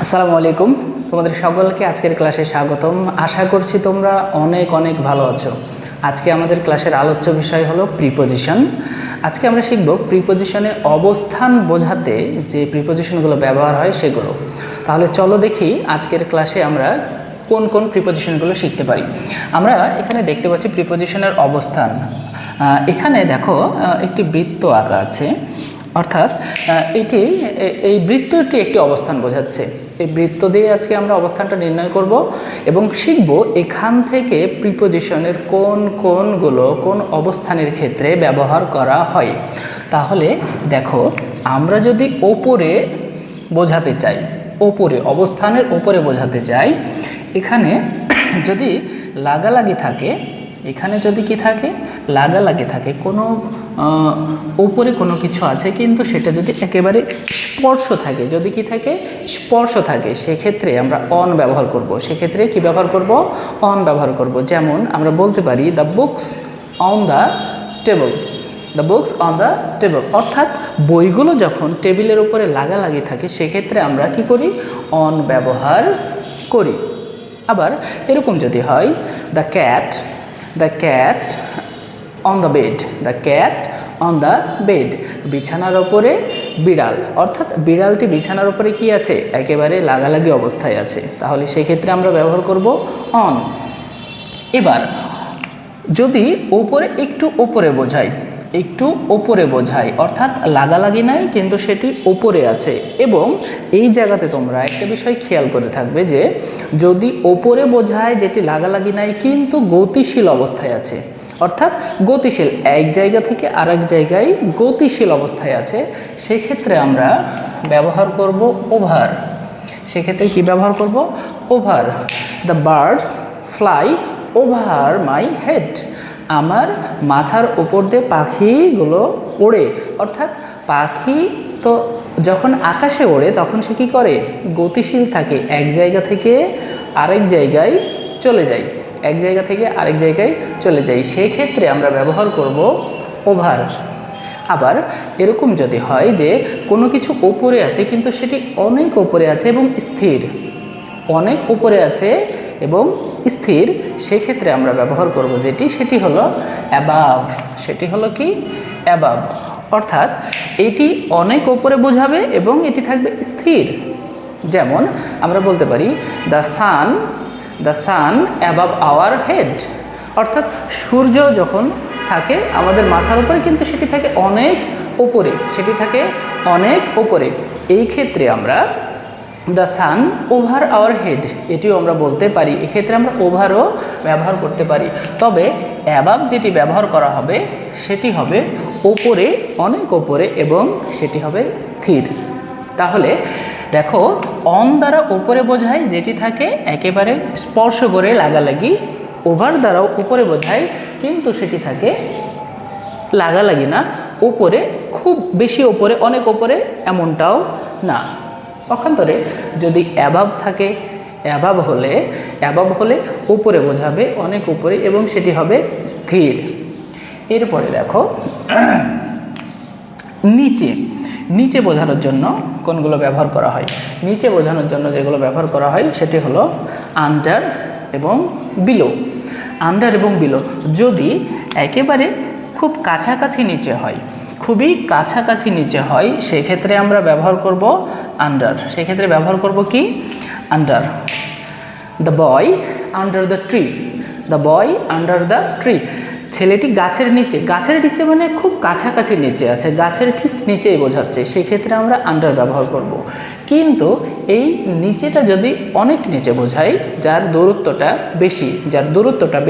আসসালামু আলাইকুম। তোমাদের সকলকে আজকের ক্লাসে স্বাগতম। আশা করছি তোমরা অনেক অনেক ভালো আছো। আজকে আমাদের ক্লাসের আলোচ্য বিষয় হলো প্রিপোজিশন। আজকে আমরা শিখব প্রিপোজিশনে অবস্থান বোঝাতে যে প্রিপোজিশনগুলো ব্যবহার হয় সেগুলো। তাহলে চলো দেখি আজকের ক্লাসে আমরা কোন কোন প্রিপোজিশনগুলো শিখতে পারি। আমরা এখানে দেখতে পাচ্ছি প্রিপোজিশনের অবস্থান। এখানে দেখো একটি বৃত্ত আঁকা আছে, অর্থাৎ এই বৃত্তটি একটি অবস্থান বোঝাচ্ছে। এই বৃত্ত দিয়ে আজকে আমরা অবস্থানটা নির্ণয় করব এবং শিখব এখান থেকে প্রিপোজিশনের কোন অবস্থানের ক্ষেত্রে ব্যবহার করা হয়। তাহলে দেখো, আমরা যদি ওপরে বোঝাতে চাই, অবস্থানের ওপরে বোঝাতে চাই, এখানে যদি লাগালাগি থাকে, এখানে যদি কি থাকে, লাগালাগি থাকে, কোনো উপরে কোনো কিছু আছে কিন্তু সেটা যদি একেবারে স্পর্শ থাকে, যদি কি থাকে, স্পর্শ থাকে, সেক্ষেত্রে আমরা অন ব্যবহার করব। সেক্ষেত্রে কি ব্যবহার করব? অন ব্যবহার করব। যেমন আমরা বলতে পারি the books on the table, the books on the table, অর্থাৎ বইগুলো যখন টেবিলের উপরে লাগালাগি থাকে সেক্ষেত্রে আমরা কি করি? অন ব্যবহার করি। আবার এরকম যদি হয় the cat on the bed, the cat on the bed, বিছানার ওপরে বিড়াল, অর্থাৎ বিড়ালটি বিছানার উপরে কি আছে? একেবারে লাগালাগি অবস্থায় আছে। তাহলে সেক্ষেত্রে আমরা ব্যবহার করব অন। এবার যদি ওপরে একটু ওপরে বোঝাই, অর্থাৎ লাগালাগি নাই কিন্তু সেটি ওপরে আছে, এবং এই জায়গাতে তোমরা একটা বিষয় খেয়াল করে থাকবে যে যদি ওপরে বোঝায় যেটি লাগালাগি নাই কিন্তু গতিশীল অবস্থায় আছে, অর্থাৎ গতিশীল, এক জায়গা থেকে আরেক জায়গায় গতিশীল অবস্থায় আছে, সেক্ষেত্রে আমরা ব্যবহার করব ওভার। সেক্ষেত্রে কি ব্যবহার করব? Over. The birds fly over my head, আমার মাথার উপর দিয়ে পাখিগুলো ওড়ে, অর্থাৎ পাখি তো যখন আকাশে ওড়ে তখন সে কী করে? গতিশীল থাকে, এক জায়গা থেকে আরেক জায়গায় চলে যায়, এক জায়গা থেকে আরেক জায়গায় চলে যাই, সেক্ষেত্রে আমরা ব্যবহার করব ওভার। আবার এরকম যদি হয় যে কোনো কিছু ওপরে আছে কিন্তু সেটি অনেক ওপরে আছে এবং স্থির, অনেক উপরে আছে এবং স্থির, সেক্ষেত্রে আমরা ব্যবহার করব সেটি হলো অ্যাবাভ। সেটি হলো কি? অ্যাবাভ, অর্থাৎ এটি অনেক উপরে বোঝাবে এবং এটি থাকবে স্থির। যেমন আমরা বলতে পারি the sun above our head, অর্থাৎ সূর্য যখন থাকে আমাদের মাথার উপরে কিন্তু সেটি থাকে অনেক ওপরে, এই ক্ষেত্রে আমরা the sun over our head এটিও আমরা বলতে পারি। এক্ষেত্রে আমরা ওভারও ব্যবহার করতে পারি, তবে অ্যাবাভ যেটি ব্যবহার করা হবে সেটি হবে ওপরে, অনেক ওপরে, এবং সেটি হবে স্থির। তাহলে দেখো, অন দ্বারা উপরে বোঝায় যেটি থাকে একেবারে স্পর্শ করে লাগালাগি, ওভার দ্বারাও উপরে বোঝায় কিন্তু সেটি থাকে লাগালাগি না, উপরে, খুব বেশি ওপরে, অনেক ওপরে এমনটাও না। পক্ষান্তরে যদি অ্যাবাভ থাকে, অ্যাবাভ হলে উপরে বোঝাবে, অনেক উপরে, এবং সেটি হবে স্থির। এরপরে দেখো নিচে বোঝানোর জন্য কোনগুলো ব্যবহার করা হয়? নিচে বোঝানোর জন্য যেগুলো ব্যবহার করা হয় সেটি হলো আন্ডার এবং বিলো। আন্ডার এবং বিলো যদি একেবারে খুব কাছাকাছি নিচে হয়, খুবই কাছাকাছি নিচে হয়, সেক্ষেত্রে আমরা ব্যবহার করব আন্ডার। সেক্ষেত্রে ব্যবহার করব কি? Under. The boy under the tree, the boy under the tree, ছেলেটি গাছের নিচে মানে খুব কাছাকাছি নিচে আছে, গাছের ঠিক নিচেই বোঝাচ্ছে, সেক্ষেত্রে আমরা আন্ডার ব্যবহার করব। কিন্তু এই নিচেটা যদি অনেক নিচে বোঝায়, যার দূরত্বটা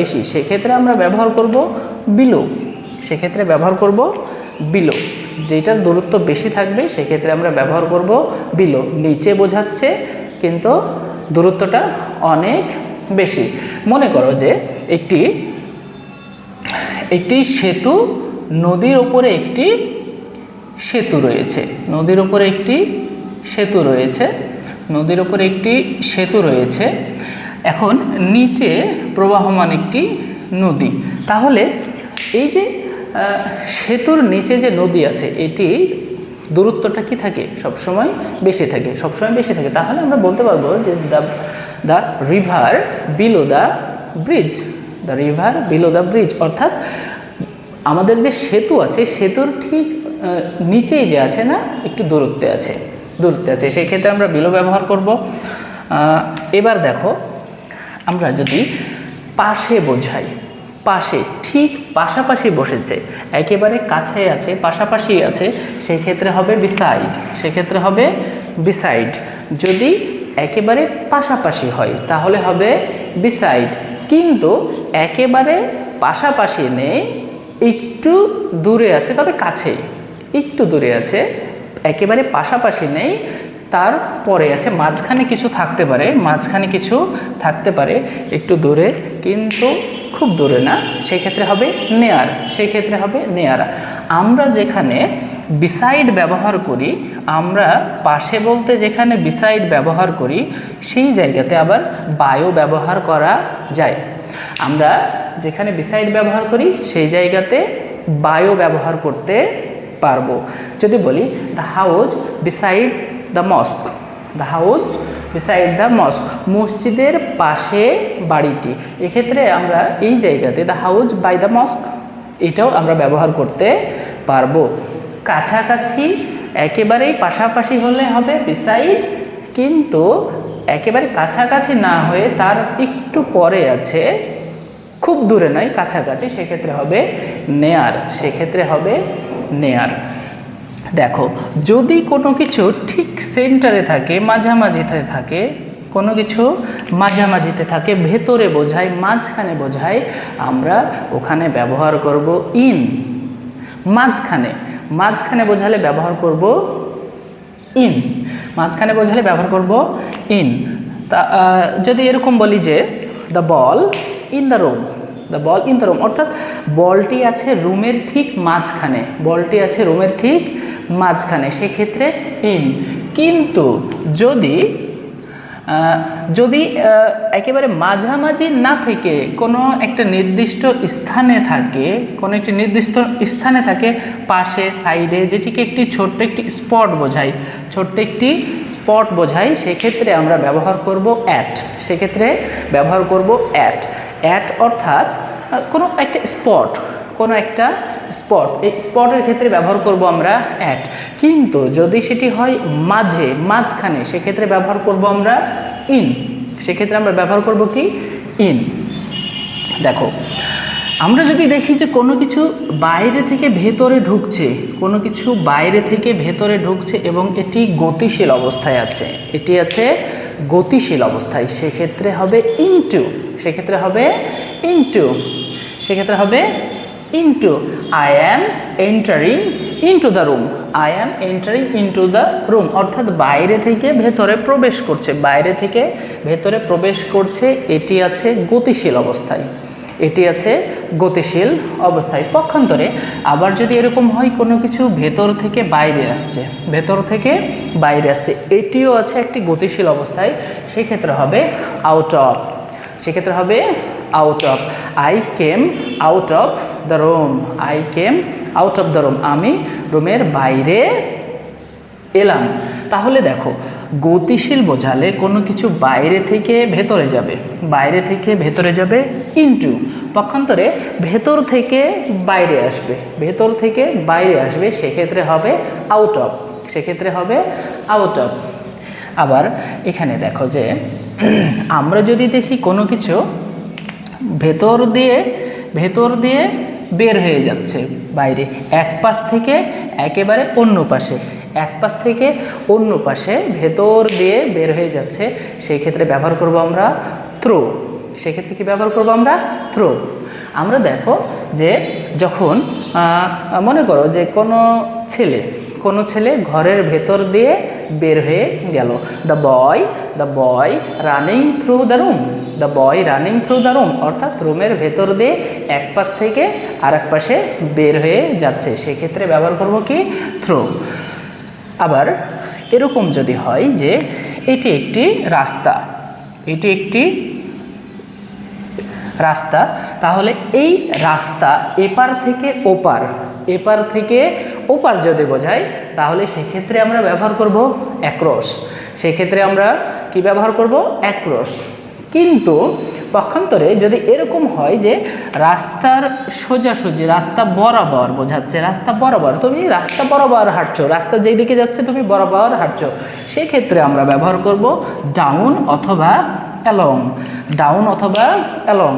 বেশি, সেক্ষেত্রে আমরা ব্যবহার করব বিলো। সেক্ষেত্রে ব্যবহার করব বিলো, যেটার দূরত্ব বেশি থাকবে সেক্ষেত্রে আমরা ব্যবহার করব বিলো। নিচে বোঝাচ্ছে কিন্তু দূরত্বটা অনেক বেশি। মনে করো যে একটি সেতু, নদীর উপরে একটি সেতু রয়েছে, এখন নিচে প্রবাহমান একটি নদী। তাহলে এই যে সেতুর নিচে যে নদী আছে, এটি দূরত্বটা কি থাকে, সবসময় বেশি থাকে, সবসময় বেশি থাকে। তাহলে আমরা বলতে পারবো যে the river below the bridge, the river below the bridge, অর্থাৎ আমাদের যে সেতু আছে সেতুর ঠিক নিচেই যে আছে না, একটু দূরত্বে আছে, সেই ক্ষেত্রে আমরা বিলো ব্যবহার করব। এবার দেখো, আমরা যদি পাশে বোঝাই, পাশে ঠিক পাশাপাশি বসেছে, একেবারে কাছে আছে, পাশাপাশি আছে, সেক্ষেত্রে হবে বিসাইড, সেক্ষেত্রে হবে বিসাইড। যদি একেবারে পাশাপাশি হয় তাহলে হবে বিসাইড, কিন্তু একেবারে পাশাপাশি নেই, একটু দূরে আছে, তবে কাছে, একটু দূরে আছে, একেবারে পাশাপাশি নেই, তারপরে আছে মাঝখানে কিছু থাকতে পারে, মাঝখানে কিছু থাকতে পারে একটু দূরে, কিন্তু খুব দূরে না, সেক্ষেত্রে হবে নেয়ার, সেক্ষেত্রে হবে নেয়ার। আমরা যেখানে বিসাইড ব্যবহার করি, আমরা পাশে বলতে যেখানে বিসাইড ব্যবহার করি, সেই জায়গাতে আবার বায়ো ব্যবহার করা যায়। আমরা যেখানে বিসাইড ব্যবহার করি সেই জায়গাতে বায়ো ব্যবহার করতে পারবো। যদি বলি the house beside the mosque, the house beside the mosque, মসজিদের পাশে বাড়িটি, এক্ষেত্রে আমরা এই জায়গাতে the house by the mosque, এটাও আমরা ব্যবহার করতে পারবো। কাছাকাছি একেবারেই পাশাপাশি হলে হবে বিসাইড, কিন্তু একেবারে কাছাকাছি না হয়ে তার একটু পরে আছে, খুব দূরে নয়, কাছাকাছি, সেক্ষেত্রে হবে নেয়ার, সেক্ষেত্রে হবে নেয়ার। দেখো, যদি কোনো কিছু ঠিক সেন্টারে থাকে, মাঝামাঝিতে থাকে, কোনো কিছু মাঝামাঝিতে থাকে, ভেতরে বোঝায়, মাঝখানে বোঝায়, আমরা ওখানে ব্যবহার করব ইন। মাঝখানে, মাঝখানে বোঝালে ব্যবহার করব ইন, মাঝখানে বোঝালে ব্যবহার করব ইন। তা যদি এরকম বলি যে the ball in the room, the ball in the room, অর্থাৎ বলটি আছে রুমের ঠিক মাঝখানে, বলটি আছে রুমের ঠিক মাঝখানে, সেক্ষেত্রে ইন। কিন্তু যদি যদি একেবারে মাঝামাঝি না থেকে কোনো একটা নির্দিষ্ট স্থানে থাকে, কোনো একটি নির্দিষ্ট স্থানে থাকে, পাশে, সাইডে, যেটিকে একটি ছোট্ট একটি স্পট বোঝায়, ছোট্ট একটি স্পট বোঝায়, সেক্ষেত্রে আমরা ব্যবহার করব অ্যাট, সেক্ষেত্রে ব্যবহার করব অ্যাট। অ্যাট অর্থাৎ কোনো একটা স্পট, কোনো একটা স্পট, এই স্পটের ক্ষেত্রে ব্যবহার করব আমরা অ্যাট। কিন্তু যদি সেটি হয় মাঝে, মাঝখানে, সেক্ষেত্রে ব্যবহার করব আমরা ইন, সেক্ষেত্রে আমরা ব্যবহার করব কি ইন। দেখো, আমরা যদি দেখি যে কোনো কিছু বাইরে থেকে ভেতরে ঢুকছে, কোনো কিছু বাইরে থেকে ভেতরে ঢুকছে এবং এটি গতিশীল অবস্থায় আছে, এটি আছে গতিশীল অবস্থায়, সেক্ষেত্রে হবে ইনটু, সেক্ষেত্রে হবে ইনটু, সেক্ষেত্রে হবে into. I am entering into the room, I am entering into the room, অর্থাৎ বাইরে থেকে ভেতরে প্রবেশ করছে, বাইরে থেকে ভেতরে প্রবেশ করছে, এটি আছে গতিশীল অবস্থায়, এটি আছে গতিশীল অবস্থায়। পক্ষান্তরে আবার যদি এরকম হয় কোনো কিছু ভেতর থেকে বাইরে আসছে, ভেতর থেকে বাইরে আসছে, এটিও আছে একটি গতিশীল অবস্থায়, সেক্ষেত্রে হবে আউট অফ, সেক্ষেত্রে হবে out of. I came out of the room, I came out of the room, আমি রুমের বাইরে এলাম। তাহলে দেখো, গতিশীল বোঝালে কোনো কিছু বাইরে থেকে ভেতরে যাবে, বাইরে থেকে ভেতরে যাবে ইনটু, পক্ষান্তরে ভেতর থেকে বাইরে আসবে, ভেতর থেকে বাইরে আসবে, সেক্ষেত্রে হবে আউট অফ, সেক্ষেত্রে হবে আউট অফ। আবার এখানে দেখো যে আমরা যদি দেখি কোনো কিছু ভেতর দিয়ে বের হয়ে যাচ্ছে বাইরে, এক পাশ থেকে একেবারে অন্য পাশে, এক পাশ থেকে অন্য পাশে ভেতর দিয়ে বের হয়ে যাচ্ছে, সেই ক্ষেত্রে ব্যবহার করব আমরা থ্রো, সেক্ষেত্রে কি ব্যবহার করব আমরা থ্রো। আমরা দেখো যে যখন মনে করো যে কোনো ছেলে ঘরের ভেতর দিয়ে বের হয়ে গেল, the boy running through the room, the boy running through the room, অর্থাৎ রুমের ভেতর দিয়ে এক পাশ থেকে আর এক পাশে বের হয়ে যাচ্ছে, সেক্ষেত্রে ব্যবহার করব কি থ্রো। আবার এরকম যদি হয় যে এটি একটি রাস্তা, এটি একটি রাস্তা, তাহলে এই রাস্তা এপার থেকে ওপার, এপার থেকে ওপার যদি বোঝায় তাহলে সেক্ষেত্রে আমরা ব্যবহার করব অ্যাক্রস। সেক্ষেত্রে আমরা কি ব্যবহার করব? অ্যাক্রস। কিন্তু পক্ষান্তরে যদি এরকম হয় যে রাস্তার সোজাসুজি, রাস্তা বরাবর বোঝাচ্ছে, রাস্তা বরাবর, তুমি রাস্তা বরাবর হাঁটছো, রাস্তা যেই দিকে যাচ্ছে তুমি বরাবর হাঁটছো, সেক্ষেত্রে আমরা ব্যবহার করব ডাউন অথবা অ্যালং। ডাউন অথবা অ্যালং,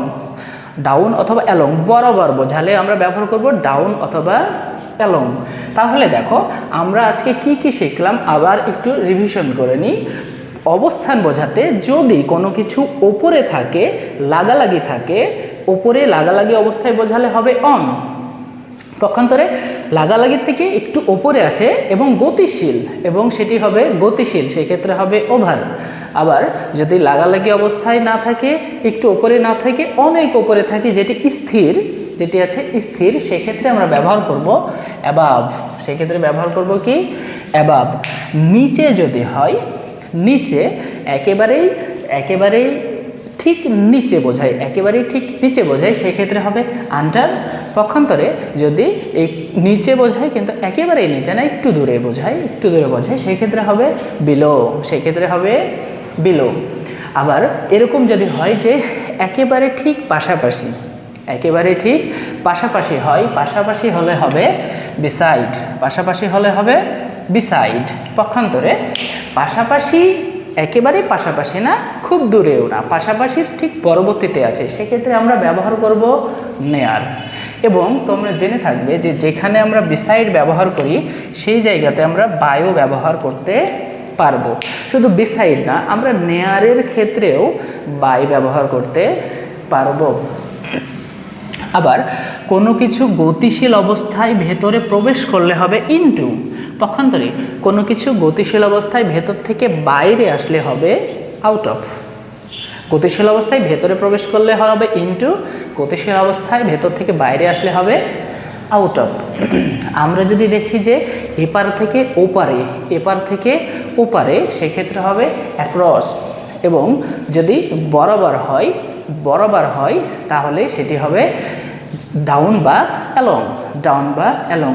ডাউন অথবা অ্যালং, বরাবর বোঝালে আমরা ব্যবহার করব ডাউন অথবা অ্যালং। তাহলে দেখো আমরা আজকে কি কি শিখলাম, আবার একটু রিভিশন করে নিই। অবস্থান বোঝাতে যদি কোনো কিছু ওপরে থাকে, লাগালাগি থাকে, ওপরে লাগালাগি অবস্থায় বোঝালে হবে অন। পক্ষান্তরে লাগালাগির থেকে একটু ওপরে আছে এবং গতিশীল, এবং সেটি হবে গতিশীল, সেক্ষেত্রে হবে ওভার। আবার যদি লাগালাগি অবস্থায় না থাকে, একটু ওপরে না থাকে, অনেক ওপরে থাকে, যেটি স্থির, যেটি আছে স্থির, সেক্ষেত্রে আমরা ব্যবহার করব অ্যাবাভ। সেক্ষেত্রে ব্যবহার করব কি? অ্যাবাভ। নিচে যদি হয়, নিচে একেবারেই ঠিক নিচে বোঝায়, একেবারেই ঠিক নিচে বোঝায়, সেক্ষেত্রে হবে আন্ডার। পক্ষান্তরে যদি এই নিচে বোঝায় কিন্তু একেবারেই নিচে না, একটু দূরে বোঝায়, একটু দূরে বোঝায়, সেক্ষেত্রে হবে বিলো। সেক্ষেত্রে হবে বিলো। আবার এরকম যদি হয় যে একেবারে ঠিক পাশাপাশি, একেবারে ঠিক পাশাপাশি হয়, পাশাপাশি হলে হবে বিসাইড। পাশাপাশি হলে হবে বিসাইড। পক্ষান্তরে পাশাপাশি, একেবারে পাশাপাশি না, খুব দূরেও না, পাশাপাশির ঠিক পরবর্তীতে আছে, সেক্ষেত্রে আমরা ব্যবহার করব নেয়ার। এবং তোমরা জেনে থাকবে যে যেখানে আমরা বিসাইড ব্যবহার করি সেই জায়গাতে আমরা বায়ও ব্যবহার করতে পারবো। শুধু বিসাইড না, আমরা নেয়ারের ক্ষেত্রেও বাই ব্যবহার করতে পারবো। আবার কোনো কিছু গতিশীল অবস্থায় ভেতরে প্রবেশ করলে হবে ইনটু। পক্ষান্তরে কোনো কিছু গতিশীল অবস্থায় ভেতর থেকে বাইরে আসলে হবে আউট অফ। গতিশীল অবস্থায় ভেতরে প্রবেশ করলে হবে ইনটু, গতিশীল অবস্থায় ভেতর থেকে বাইরে আসলে হবে আউট অফ। আমরা যদি দেখি যে এপার থেকে ওপারে, এপার থেকে ওপারে, সেক্ষেত্রে হবে অ্যাক্রস। এবং যদি বরাবর হয় তাহলে সেটি হবে ডাউন বা অ্যালং। ডাউন বা অ্যালং।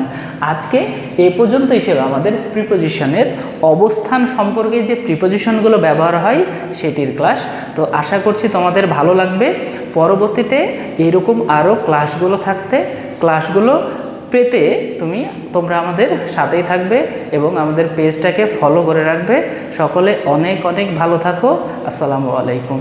আজকে এই পর্যন্ত হিসেবে আমাদের প্রিপোজিশনের অবস্থান সম্পর্কে যে প্রিপোজিশনগুলো ব্যবহার হয় সেটির ক্লাস। তো আশা করছি তোমাদের ভালো লাগবে। পরবর্তীতে এরকম আরও ক্লাসগুলো থাকতে, ক্লাসগুলো পেতে তোমরা আমাদের সাথেই থাকবে এবং আমাদের পেজটাকে ফলো করে রাখবে। সকলে অনেক অনেক ভালো থাকো। আসসালামু আলাইকুম।